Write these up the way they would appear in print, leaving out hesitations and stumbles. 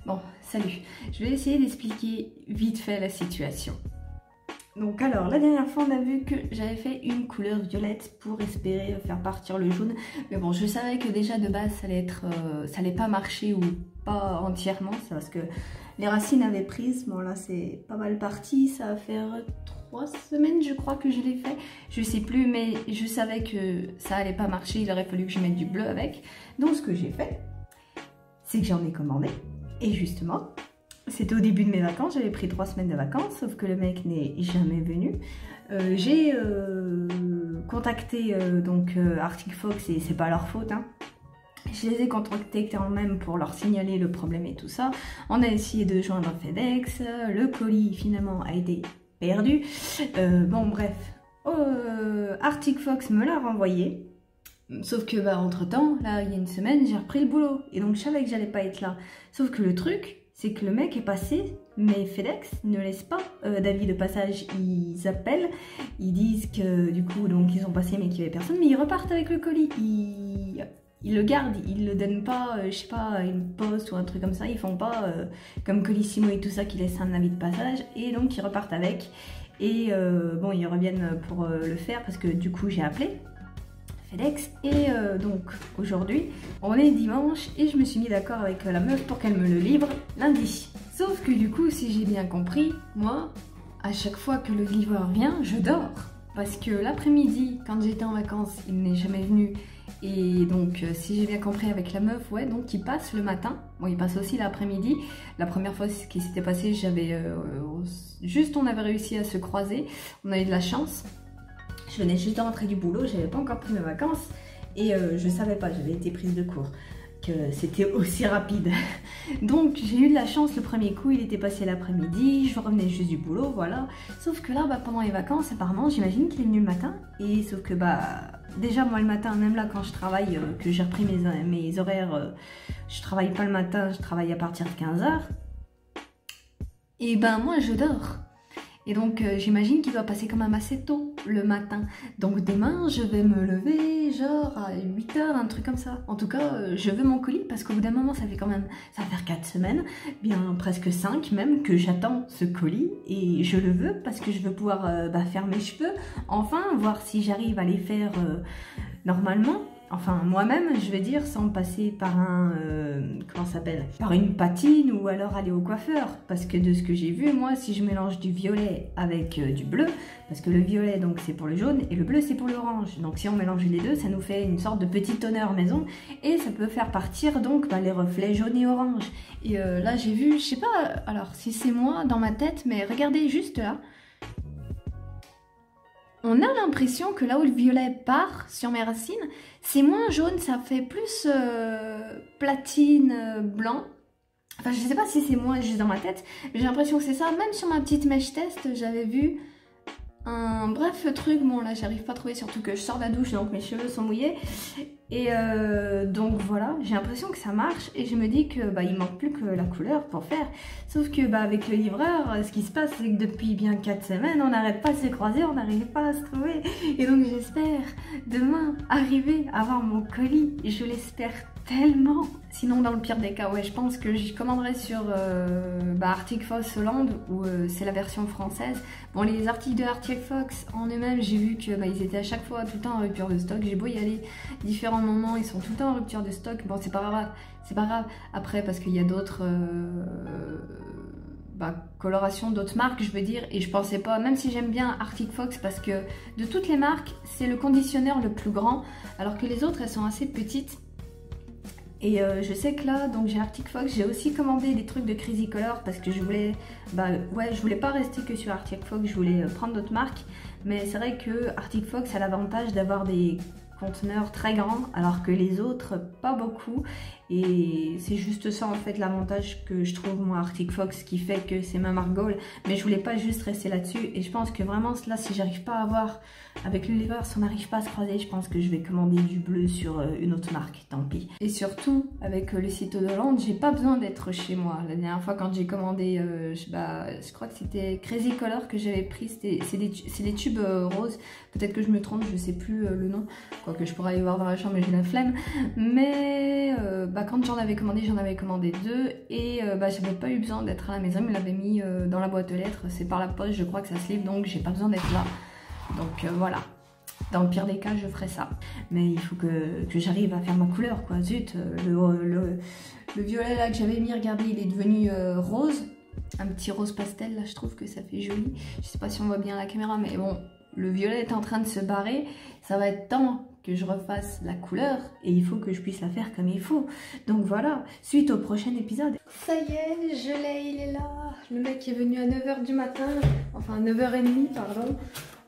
Bon, salut. Je vais essayer d'expliquer vite fait la situation. Donc alors, la dernière fois, on a vu que j'avais fait une couleur violette pour espérer faire partir le jaune. Mais bon, je savais que déjà de base, ça allait pas marcher ou pas entièrement. C'est parce que les racines avaient prise. Bon là, c'est pas mal parti. Ça va faire 3 semaines, je crois, que je l'ai fait. Je sais plus, mais je savais que ça allait pas marcher. Il aurait fallu que je mette du bleu avec. Donc ce que j'ai fait, c'est que j'en ai commandé. Et justement... c'était au début de mes vacances, j'avais pris 3 semaines de vacances, sauf que le mec n'est jamais venu. J'ai contacté Arctic Fox et c'est pas leur faute, hein. Je les ai contactés quand même pour leur signaler le problème et tout ça. On a essayé de joindre FedEx, le colis finalement a été perdu. Bon bref, Arctic Fox me l'a renvoyé. Sauf que entre temps, là il y a une semaine, j'ai repris le boulot. Et donc je savais que j'allais pas être là. Sauf que le truc... c'est que le mec est passé, mais FedEx ne laisse pas d'avis de passage. Ils appellent, ils disent que du coup donc ils ont passé mais qu'il n'y avait personne, mais ils repartent avec le colis. Ils le gardent, ils le donnent pas, je sais pas, une poste ou un truc comme ça. Ils font pas comme Colissimo et tout ça qui laissent un avis de passage et donc ils repartent avec. Et bon, ils reviennent pour le faire parce que du coup j'ai appelé FedEx et donc aujourd'hui on est dimanche et je me suis mis d'accord avec la meuf pour qu'elle me le livre lundi. Sauf que du coup, si j'ai bien compris, moi à chaque fois que le livreur vient, je dors parce que l'après-midi quand j'étais en vacances il n'est jamais venu et donc si j'ai bien compris avec la meuf, ouais, donc il passe le matin, bon il passe aussi l'après-midi. La première fois ce qui s'était passé, j'avais juste on avait réussi à se croiser, on a eu de la chance. Je venais juste de rentrer du boulot, j'avais pas encore pris mes vacances et je savais pas, j'avais été prise de court, que c'était aussi rapide. Donc j'ai eu de la chance le premier coup, il était passé l'après-midi, je revenais juste du boulot, voilà. Sauf que là, pendant les vacances, apparemment, j'imagine qu'il est venu le matin. Et sauf que déjà moi le matin, même là quand je travaille, que j'ai repris mes horaires, je travaille pas le matin, je travaille à partir de 15 h. Et moi je dors. Et donc j'imagine qu'il va passer quand même assez tôt le matin. Donc demain je vais me lever genre à 8 h, un truc comme ça. En tout cas je veux mon colis parce qu'au bout d'un moment ça fait quand même, ça va faire 4 semaines, bien presque 5 même, que j'attends ce colis. Et je le veux parce que je veux pouvoir faire mes cheveux, enfin voir si j'arrive à les faire normalement. Enfin moi-même je vais dire, sans passer par un comment ça s'appelle, par une patine ou alors aller au coiffeur, parce que de ce que j'ai vu, moi si je mélange du violet avec du bleu, parce que le violet donc c'est pour le jaune et le bleu c'est pour l'orange, donc si on mélange les deux ça nous fait une sorte de petit toner maison et ça peut faire partir donc les reflets jaunes et orange. Et là j'ai vu, je sais pas alors si c'est moi dans ma tête, mais regardez juste là, on a l'impression que là où le violet part sur mes racines, c'est moins jaune, ça fait plus platine, blanc. Enfin, je sais pas si c'est moi juste dans ma tête, mais j'ai l'impression que c'est ça. Même sur ma petite mèche test, j'avais vu un bref truc. Bon, là, j'arrive pas à trouver, surtout que je sors de la douche, donc mes cheveux sont mouillés. Et donc voilà, j'ai l'impression que ça marche et je me dis que il manque plus que la couleur pour faire. Sauf que avec le livreur, ce qui se passe, c'est que depuis bien 4 semaines, on n'arrête pas de se croiser, on n'arrive pas à se trouver. Et donc j'espère demain arriver à avoir mon colis. Je l'espère tellement. Sinon dans le pire des cas, ouais, je pense que j'y commanderai sur Arctic Fox Hollande, où c'est la version française. Bon, les articles de Arctic Fox en eux-mêmes, j'ai vu que ils étaient à chaque fois tout le temps en rupture de stock. J'ai beau y aller différents moments, ils sont tout le temps en rupture de stock. Bon, c'est pas grave après, parce qu'il y a d'autres colorations d'autres marques, je veux dire, et je pensais pas, même si j'aime bien Arctic Fox, parce que de toutes les marques c'est le conditionneur le plus grand, alors que les autres elles sont assez petites. Et je sais que là, donc j'ai Arctic Fox, j'ai aussi commandé des trucs de Crazy Color parce que je voulais, je voulais pas rester que sur Arctic Fox, je voulais prendre d'autres marques. Mais c'est vrai que Arctic Fox a l'avantage d'avoir des conteneurs très grands alors que les autres pas beaucoup, et c'est juste ça en fait l'avantage que je trouve moi Arctic Fox, qui fait que c'est ma marque Gold. Mais je voulais pas juste rester là-dessus, et je pense que vraiment là, si j'arrive pas à avoir avec le livreur, si on n'arrive pas à se croiser, je pense que je vais commander du bleu sur une autre marque, tant pis. Et surtout avec le site de Hollande, j'ai pas besoin d'être chez moi. La dernière fois quand j'ai commandé je crois que c'était Crazy Color que j'avais pris, c'est des tubes roses, peut-être que je me trompe, je sais plus le nom, Quoique je pourrais aller voir dans la chambre mais j'ai la flemme. Mais quand j'en avais commandé 2 et j'avais pas eu besoin d'être à la maison, il me l'avait mis dans la boîte aux lettres, c'est par la poste, je crois que ça se livre donc j'ai pas besoin d'être là. Donc voilà, dans le pire des cas je ferai ça. Mais il faut que j'arrive à faire ma couleur quoi, zut, le violet là que j'avais mis, regardez il est devenu rose, un petit rose pastel là, je trouve que ça fait joli. Je sais pas si on voit bien à la caméra mais bon, le violet est en train de se barrer, ça va être temps que je refasse la couleur et il faut que je puisse la faire comme il faut. Donc voilà, suite au prochain épisode. Ça y est, je l'ai, il est là. Le mec est venu à 9 h du matin, enfin 9 h 30 pardon.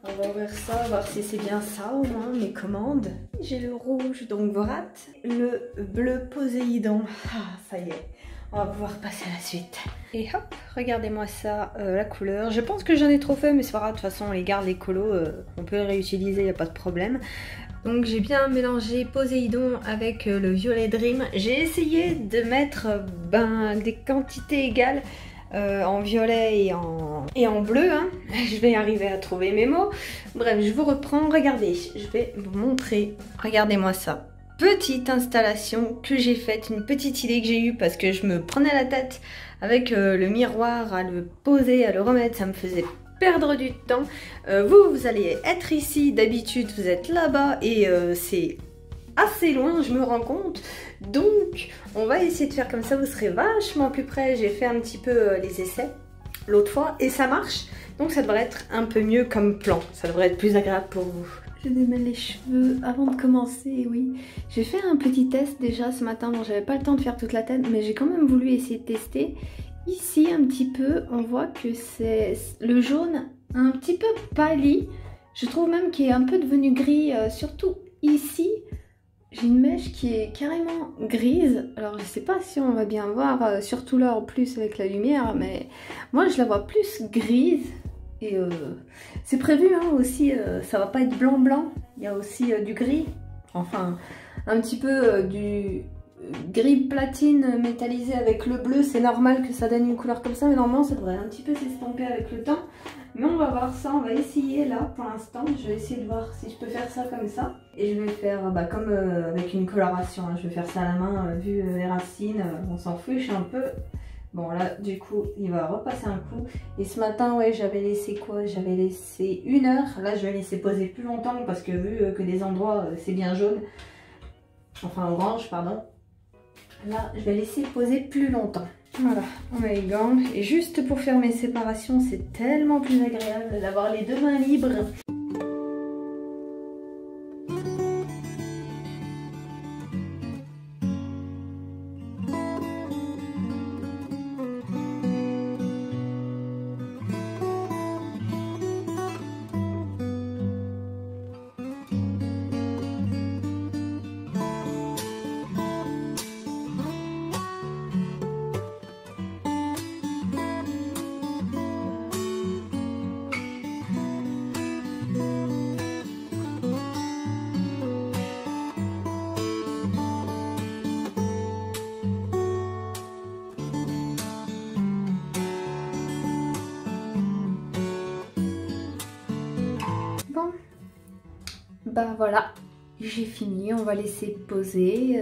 On va ouvrir ça, voir si c'est bien ça au moins, mes commandes. J'ai le rouge, donc Vorat, le bleu Poséidon. Ah, ça y est, on va pouvoir passer à la suite. Et hop, regardez-moi ça, la couleur. Je pense que j'en ai trop fait, mais c'est pas grave, de toute façon on les garde les colos, on peut les réutiliser, il n'y a pas de problème. Donc j'ai bien mélangé Poséidon avec le violet Dream. J'ai essayé de mettre des quantités égales en violet et en bleu. Hein. Je vais arriver à trouver mes mots. Bref, je vous reprends. Regardez, je vais vous montrer. Regardez-moi ça. Petite installation que j'ai faite, une petite idée que j'ai eue parce que je me prenais la tête avec le miroir à le poser, à le remettre. Ça me faisait perdre du temps. Vous allez être ici, d'habitude vous êtes là-bas et c'est assez loin, je me rends compte. Donc on va essayer de faire comme ça, vous serez vachement plus près. J'ai fait un petit peu les essais l'autre fois et ça marche. Donc ça devrait être un peu mieux comme plan, ça devrait être plus agréable pour vous. Je démêle les cheveux avant de commencer, oui. J'ai fait un petit test déjà ce matin, bon j'avais pas le temps de faire toute la tête, mais j'ai quand même voulu essayer de tester. Ici un petit peu, on voit que c'est le jaune un petit peu pâli. Je trouve même qu'il est un peu devenu gris, surtout ici. J'ai une mèche qui est carrément grise. Alors je sais pas si on va bien voir, surtout là en plus avec la lumière, mais moi je la vois plus grise. Et c'est prévu hein, aussi, ça va pas être blanc blanc. Il y a aussi du gris, enfin un petit peu du gris platine métallisé avec le bleu. C'est normal que ça donne une couleur comme ça, mais normalement ça devrait un petit peu s'estomper avec le temps. Mais on va voir ça, on va essayer là pour l'instant. Je vais essayer de voir si je peux faire ça comme ça. Et je vais faire comme avec une coloration, hein. Je vais faire ça à la main, vu les racines, on s'en fiche un peu. Bon là du coup il va repasser un coup. Et ce matin ouais j'avais laissé quoi? J'avais laissé 1 heure. Là je vais laisser poser plus longtemps parce que vu que des endroits c'est bien jaune, enfin orange pardon. Là je vais laisser poser plus longtemps. Voilà, on met les gants. Et juste pour faire mes séparations, c'est tellement plus agréable d'avoir les 2 mains libres. Bah voilà, j'ai fini, on va laisser poser,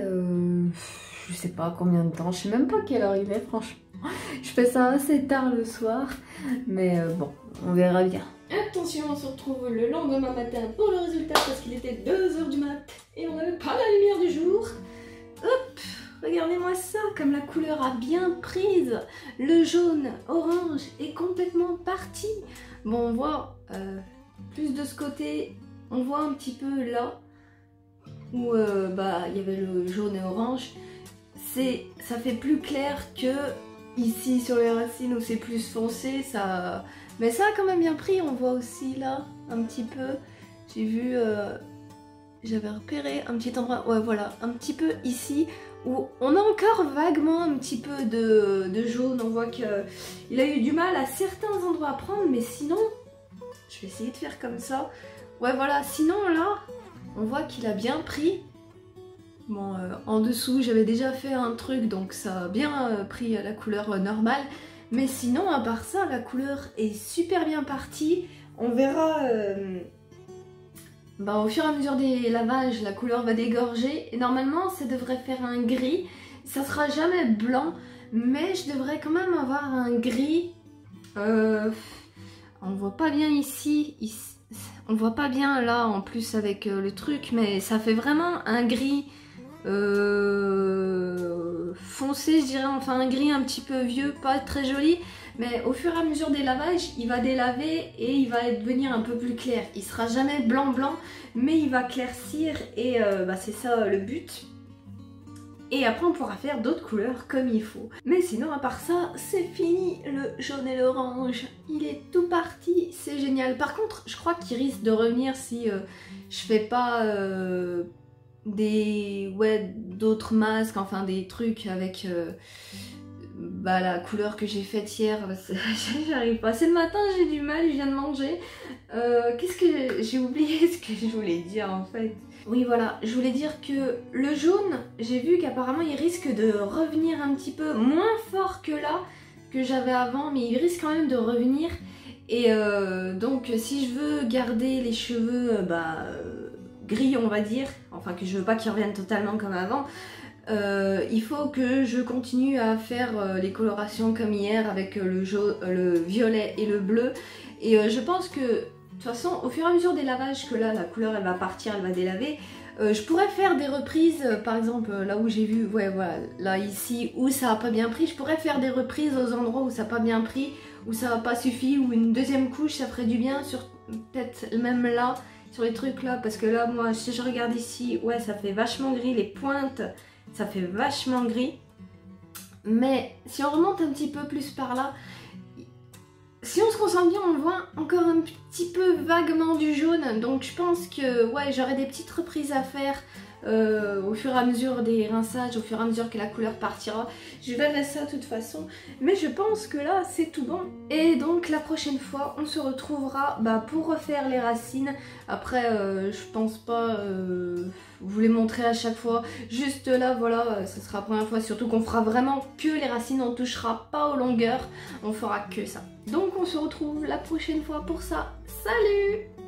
je sais pas combien de temps, je sais même pas quelle heure il est franchement. Je fais ça assez tard le soir, mais bon, on verra bien. Attention, on se retrouve le lendemain matin pour le résultat parce qu'il était 2 h du mat et on n'avait pas la lumière du jour. Hop, regardez-moi ça, comme la couleur a bien prise. Le jaune orange est complètement parti. Bon, on voit plus de ce côté. On voit un petit peu là où il y avait le jaune et orange. Ça fait plus clair que ici sur les racines où c'est plus foncé. Mais ça a quand même bien pris. On voit aussi là un petit peu. J'ai vu, j'avais repéré un petit endroit. Ouais voilà, un petit peu ici où on a encore vaguement un petit peu de jaune. On voit qu'il a eu du mal à certains endroits à prendre, mais sinon, je vais essayer de faire comme ça. Ouais voilà, sinon là, on voit qu'il a bien pris. Bon, en dessous, j'avais déjà fait un truc, donc ça a bien pris la couleur normale. Mais sinon, à part ça, la couleur est super bien partie. On verra bah, au fur et à mesure des lavages, la couleur va dégorger et normalement ça devrait faire un gris. Ça sera jamais blanc, mais je devrais quand même avoir un gris. On voit pas bien ici, on voit pas bien là en plus avec le truc, mais ça fait vraiment un gris foncé, je dirais, enfin un gris un petit peu vieux, pas très joli. Mais au fur et à mesure des lavages, il va délaver et il va devenir un peu plus clair. Il sera jamais blanc blanc, mais il va claircir et bah, c'est ça le but. Et après on pourra faire d'autres couleurs comme il faut. Mais sinon à part ça, c'est fini le jaune et l'orange. Il est tout parti, c'est génial. Par contre, je crois qu'il risque de revenir si je fais pas d'autres masques, enfin des trucs avec bah, la couleur que j'ai faite hier. J'arrive pas. C'est le matin, j'ai du mal, je viens de manger. Qu'est-ce que j'ai oublié ce que je voulais dire en fait. Oui voilà, je voulais dire que le jaune, j'ai vu qu'apparemment il risque de revenir un petit peu moins fort que là, que j'avais avant, mais il risque quand même de revenir. Et donc si je veux garder les cheveux gris on va dire, enfin que je veux pas qu'ils reviennent totalement comme avant, il faut que je continue à faire les colorations comme hier avec le violet et le bleu. Et je pense que de toute façon, au fur et à mesure des lavages, que là, la couleur, elle va partir, elle va délaver, je pourrais faire des reprises, par exemple, là où j'ai vu, ouais, voilà, là, ici, où ça a pas bien pris, je pourrais faire des reprises aux endroits où ça n'a pas bien pris, où ça n'a pas suffi, ou une deuxième couche, ça ferait du bien, sur peut-être même là, sur les trucs là, parce que là, moi, si je regarde ici, ouais, ça fait vachement gris, les pointes, ça fait vachement gris. Mais si on remonte un petit peu plus par là, si on se concentre bien, on voit encore un petit peu vaguement du jaune. Donc je pense que ouais, j'aurai des petites reprises à faire au fur et à mesure des rinçages, au fur et à mesure que la couleur partira. Je verrai ça de toute façon. Mais je pense que là, c'est tout bon. Et donc la prochaine fois, on se retrouvera pour refaire les racines. Après, je pense pas vous les montrer à chaque fois. Juste là, voilà, ce sera la première fois. Surtout qu'on fera vraiment que les racines. On touchera pas aux longueurs. On fera que ça. Donc on se retrouve la prochaine fois pour ça. Salut!